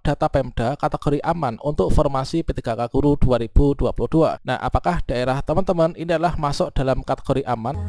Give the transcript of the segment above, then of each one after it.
data Pemda kategori aman untuk formasi P3K Guru 2022. Nah, apakah daerah teman-teman ini adalah masuk dalam kategori aman?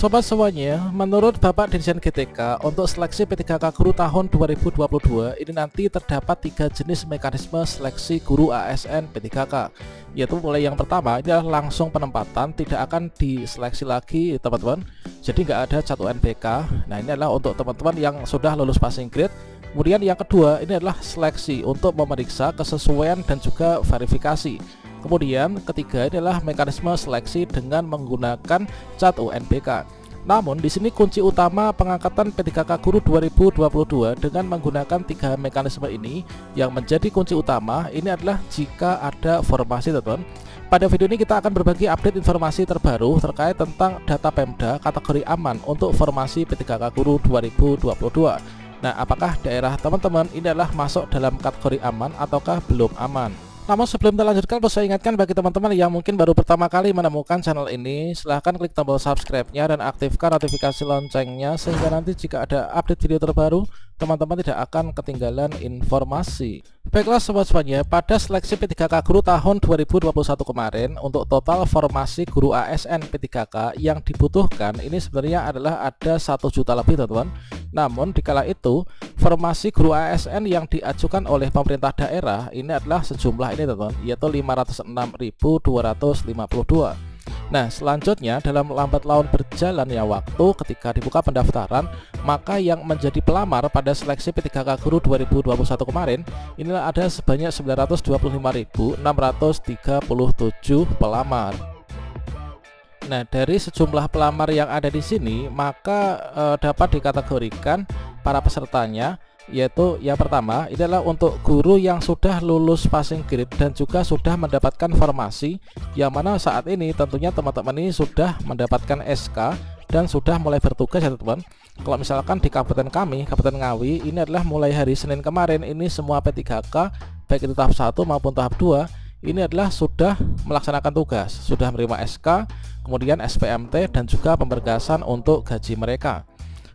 Sobat semuanya, menurut Bapak Dirjen GTK, untuk seleksi P3K Guru tahun 2022 ini nanti terdapat 3 jenis mekanisme seleksi guru ASN P3K, yaitu mulai yang pertama ini adalah langsung penempatan, tidak akan diseleksi lagi teman-teman, jadi nggak ada cat UNBK. Nah, ini adalah untuk teman-teman yang sudah lulus passing grade. Kemudian yang kedua ini adalah seleksi untuk memeriksa kesesuaian dan juga verifikasi. Kemudian ketiga adalah mekanisme seleksi dengan menggunakan cat UNBK. Namun di sini kunci utama pengangkatan P3K Guru 2022 dengan menggunakan 3 mekanisme ini yang menjadi kunci utama ini adalah jika ada formasi, teman-teman. Pada video ini kita akan berbagi update informasi terbaru terkait tentang data Pemda kategori aman untuk formasi P3K Guru 2022. Nah, apakah daerah teman-teman ini adalah masuk dalam kategori aman ataukah belum aman? Namun sebelum kita lanjutkan, perlu saya ingatkan bagi teman-teman yang mungkin baru pertama kali menemukan channel ini, silahkan klik tombol subscribe-nya dan aktifkan notifikasi loncengnya sehingga nanti jika ada update video terbaru, teman-teman tidak akan ketinggalan informasi. Baiklah sobat semuanya, pada seleksi P3K Guru tahun 2021 kemarin, untuk total formasi guru ASN P3K yang dibutuhkan ini sebenarnya adalah ada 1 juta lebih, teman-teman. Namun dikala itu formasi guru ASN yang diajukan oleh pemerintah daerah ini adalah sejumlah ini, teman-teman, yaitu 506.252. Nah, selanjutnya dalam lambat laun berjalannya waktu ketika dibuka pendaftaran, maka yang menjadi pelamar pada seleksi P3K Guru 2021 kemarin inilah ada sebanyak 925.637 pelamar. Nah, dari sejumlah pelamar yang ada di sini, maka dapat dikategorikan para pesertanya, yaitu yang pertama ini adalah untuk guru yang sudah lulus passing grade dan juga sudah mendapatkan formasi, yang mana saat ini tentunya teman-teman ini sudah mendapatkan SK dan sudah mulai bertugas ya teman-teman. Kalau misalkan di kabupaten kami, Kabupaten Ngawi, ini adalah mulai hari Senin kemarin ini semua P3K baik itu tahap 1 maupun tahap 2 ini adalah sudah melaksanakan tugas, sudah menerima SK, kemudian SPMT dan juga pemberkasan untuk gaji mereka.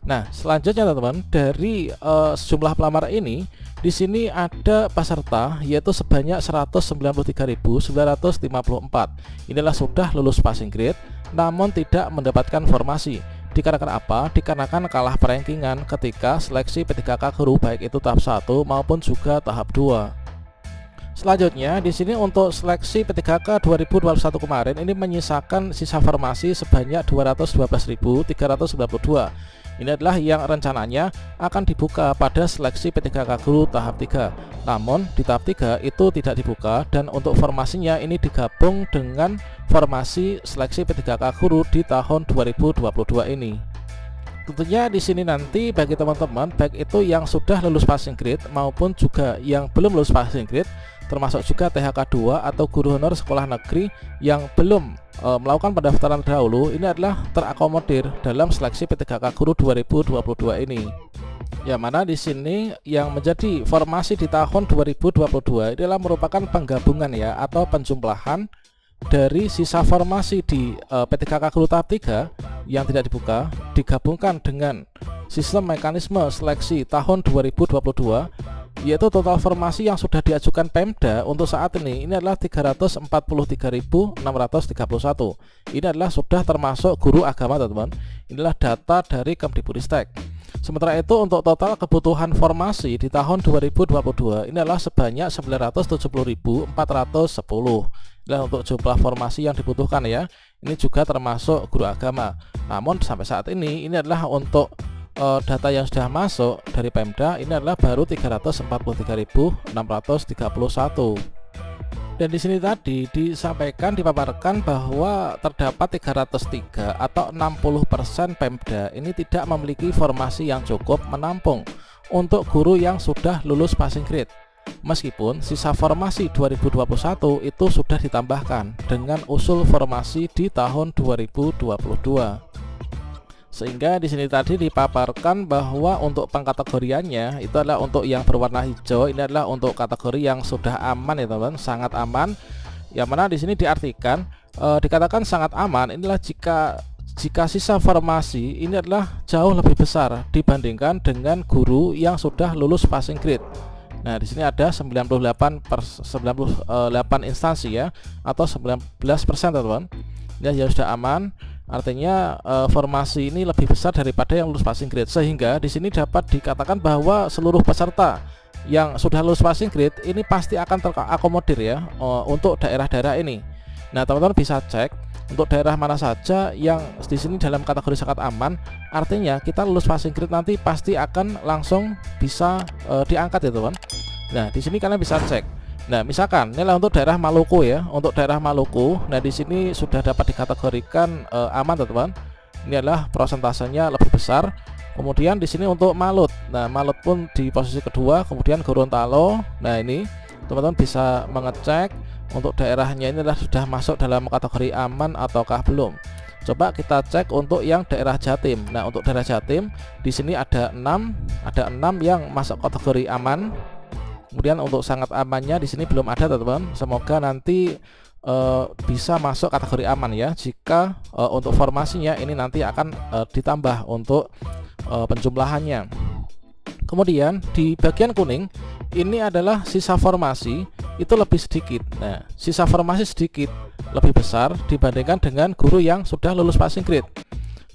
Nah, selanjutnya teman-teman, dari sejumlah pelamar ini, di sini ada peserta yaitu sebanyak 193.954. Inilah sudah lulus passing grade namun tidak mendapatkan formasi. Dikarenakan apa? Dikarenakan kalah perankingan ketika seleksi P3K Guru baik itu tahap 1 maupun juga tahap 2. Selanjutnya di sini untuk seleksi P3K 2021 kemarin ini menyisakan sisa formasi sebanyak 212.392. Ini adalah yang rencananya akan dibuka pada seleksi P3K Guru tahap 3. Namun di tahap 3 itu tidak dibuka dan untuk formasinya ini digabung dengan formasi seleksi P3K Guru di tahun 2022 ini. Tentunya di sini nanti bagi teman-teman baik itu yang sudah lulus passing grade maupun juga yang belum lulus passing grade, termasuk juga THK 2 atau guru honor sekolah negeri yang belum melakukan pendaftaran dahulu, ini adalah terakomodir dalam seleksi P3K Guru 2022 ini. Yang mana di sini yang menjadi formasi di tahun 2022 adalah merupakan penggabungan ya atau penjumlahan dari sisa formasi di P3K Guru tahap 3 yang tidak dibuka digabungkan dengan sistem mekanisme seleksi tahun 2022, yaitu total formasi yang sudah diajukan Pemda untuk saat ini adalah 343.631. Ini adalah sudah termasuk guru agama teman-teman. Inilah data dari Kemdikbudristek. Sementara itu untuk total kebutuhan formasi di tahun 2022 ini adalah sebanyak 970.410. Nah, untuk jumlah formasi yang dibutuhkan ya, ini juga termasuk guru agama. Namun sampai saat ini adalah untuk data yang sudah masuk dari Pemda ini adalah baru 343.631. Dan di sini tadi disampaikan, dipaparkan bahwa terdapat 303 atau 60% Pemda ini tidak memiliki formasi yang cukup menampung untuk guru yang sudah lulus passing grade. Meskipun sisa formasi 2021 itu sudah ditambahkan dengan usul formasi di tahun 2022. Sehingga di sini tadi dipaparkan bahwa untuk pengkategoriannya itu adalah untuk yang berwarna hijau, ini adalah untuk kategori yang sudah aman ya teman-teman, sangat aman. Yang mana di sini diartikan dikatakan sangat aman inilah jika jika sisa formasi ini adalah jauh lebih besar dibandingkan dengan guru yang sudah lulus passing grade. Nah, di sini ada 98 instansi ya, atau 19%, teman-teman. Ya sudah aman. Artinya formasi ini lebih besar daripada yang lulus passing grade, sehingga di sini dapat dikatakan bahwa seluruh peserta yang sudah lulus passing grade ini pasti akan terakomodir ya untuk daerah-daerah ini. Nah, teman-teman bisa cek untuk daerah mana saja yang di sini dalam kategori sangat aman. Artinya kita lulus passing grade nanti pasti akan langsung bisa diangkat ya, teman. Nah, di sini kalian bisa cek. Nah, misalkan inilah untuk daerah Maluku ya. Untuk daerah Maluku, nah di sini sudah dapat dikategorikan aman, teman-teman. Ini adalah prosentasenya lebih besar. Kemudian di sini untuk Malut. Nah, Malut pun di posisi kedua, kemudian Gorontalo. Nah, ini teman-teman bisa mengecek untuk daerahnya ini adalah sudah masuk dalam kategori aman ataukah belum. Coba kita cek untuk yang daerah Jatim. Nah, untuk daerah Jatim di sini ada 6 yang masuk kategori aman. Kemudian untuk sangat amannya di sini belum ada, teman-teman. Semoga nanti bisa masuk kategori aman ya. Jika untuk formasinya ini nanti akan ditambah untuk penjumlahannya. Kemudian di bagian kuning ini adalah sisa formasi itu lebih sedikit. Nah, sisa formasi sedikit lebih besar dibandingkan dengan guru yang sudah lulus passing grade.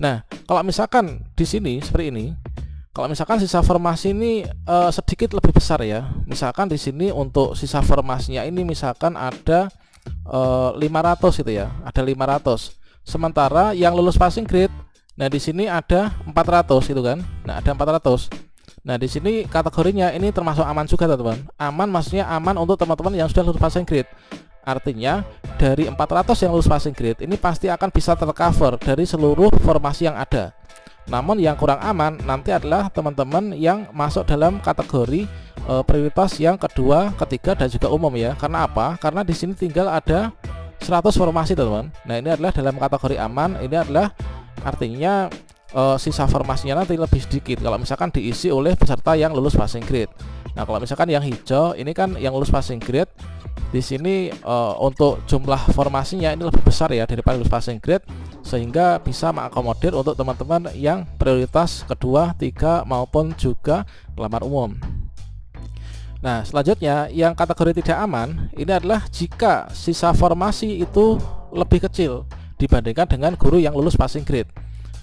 Nah, kalau misalkan di sini seperti ini, kalau misalkan sisa formasi ini sedikit lebih besar ya. Misalkan di sini untuk sisa formasinya ini misalkan ada 500 gitu ya, ada 500. Sementara yang lulus passing grade, nah di sini ada 400 gitu kan. Nah, ada 400. Nah, di sini kategorinya ini termasuk aman juga, teman-teman. Aman maksudnya aman untuk teman-teman yang sudah lulus passing grade. Artinya dari 400 yang lulus passing grade ini pasti akan bisa tercover dari seluruh formasi yang ada. Namun yang kurang aman nanti adalah teman-teman yang masuk dalam kategori prioritas yang kedua, ketiga dan juga umum ya. Karena apa? Karena di sini tinggal ada 100 formasi, teman-teman. Nah, ini adalah dalam kategori aman. Ini adalah artinya sisa formasinya nanti lebih sedikit kalau misalkan diisi oleh peserta yang lulus passing grade. Nah, kalau misalkan yang hijau ini kan yang lulus passing grade, di sini untuk jumlah formasinya ini lebih besar ya daripada lulus passing grade, sehingga bisa mengakomodir untuk teman-teman yang prioritas kedua, tiga maupun juga pelamar umum. Nah, selanjutnya yang kategori tidak aman ini adalah jika sisa formasi itu lebih kecil dibandingkan dengan guru yang lulus passing grade.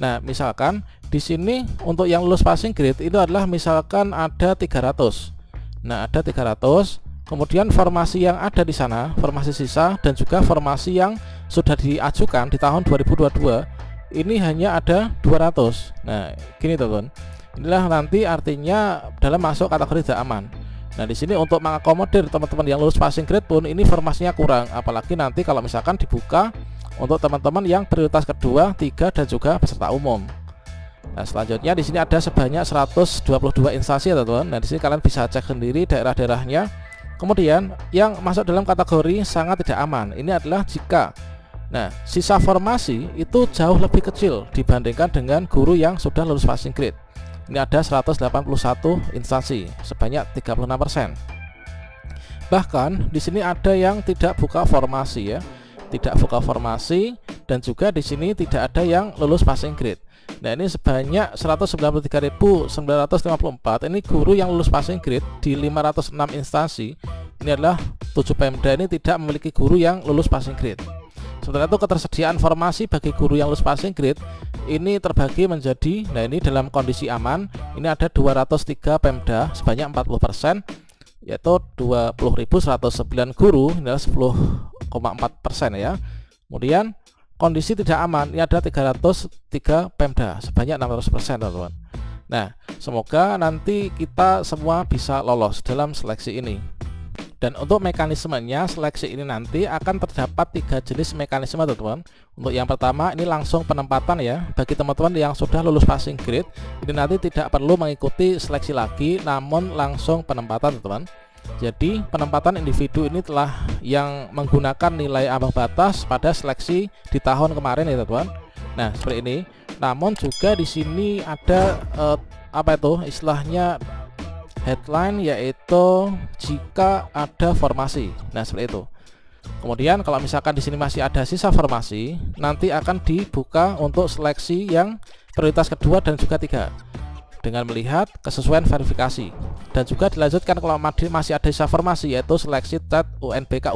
Nah, misalkan di sini untuk yang lulus passing grade itu adalah misalkan ada 300. Nah, ada 300. Kemudian formasi yang ada di sana, formasi sisa dan juga formasi yang sudah diajukan di tahun 2022 ini hanya ada 200. Nah, gini teman-teman. Inilah nanti artinya dalam masuk kategori tidak aman. Nah, di sini untuk mengakomodir teman-teman yang lulus passing grade pun ini formasinya kurang, apalagi nanti kalau misalkan dibuka untuk teman-teman yang prioritas kedua, tiga dan juga peserta umum. Nah, selanjutnya di sini ada sebanyak 122 instansi ya, teman-teman. Nah, di sini kalian bisa cek sendiri daerah-daerahnya. Kemudian yang masuk dalam kategori sangat tidak aman ini adalah jika sisa formasi itu jauh lebih kecil dibandingkan dengan guru yang sudah lulus passing grade. Ini ada 181 instansi, sebanyak 36%. Bahkan di sini ada yang tidak buka formasi ya. Tidak buka formasi dan juga di sini tidak ada yang lulus passing grade. Nah, ini sebanyak 193.954 ini guru yang lulus passing grade di 506 instansi. Ini adalah 7 Pemda ini tidak memiliki guru yang lulus passing grade. Sementara itu ketersediaan formasi bagi guru yang lulus passing grade ini terbagi menjadi, nah ini dalam kondisi aman, ini ada 203 Pemda sebanyak 40%, yaitu 20.109 guru, ini adalah 10,4% ya. Kemudian kondisi tidak aman ini ada 303 Pemda sebanyak 600%, teman-teman. Nah, semoga nanti kita semua bisa lolos dalam seleksi ini. Dan untuk mekanismenya seleksi ini nanti akan terdapat 3 jenis mekanisme, teman-teman. Untuk yang pertama ini langsung penempatan ya. Bagi teman-teman yang sudah lulus passing grade ini nanti tidak perlu mengikuti seleksi lagi, namun langsung penempatan, teman-teman. Jadi penempatan individu ini telah yang menggunakan nilai ambang batas pada seleksi di tahun kemarin ya, teman-teman. Nah, seperti ini. Namun juga di sini ada istilahnya headline, yaitu jika ada formasi. Nah, seperti itu. Kemudian kalau misalkan di sini masih ada sisa formasi, nanti akan dibuka untuk seleksi yang prioritas kedua dan juga 3 dengan melihat kesesuaian verifikasi, dan juga dilanjutkan kalau masih ada sisa formasi, yaitu seleksi cat UNBK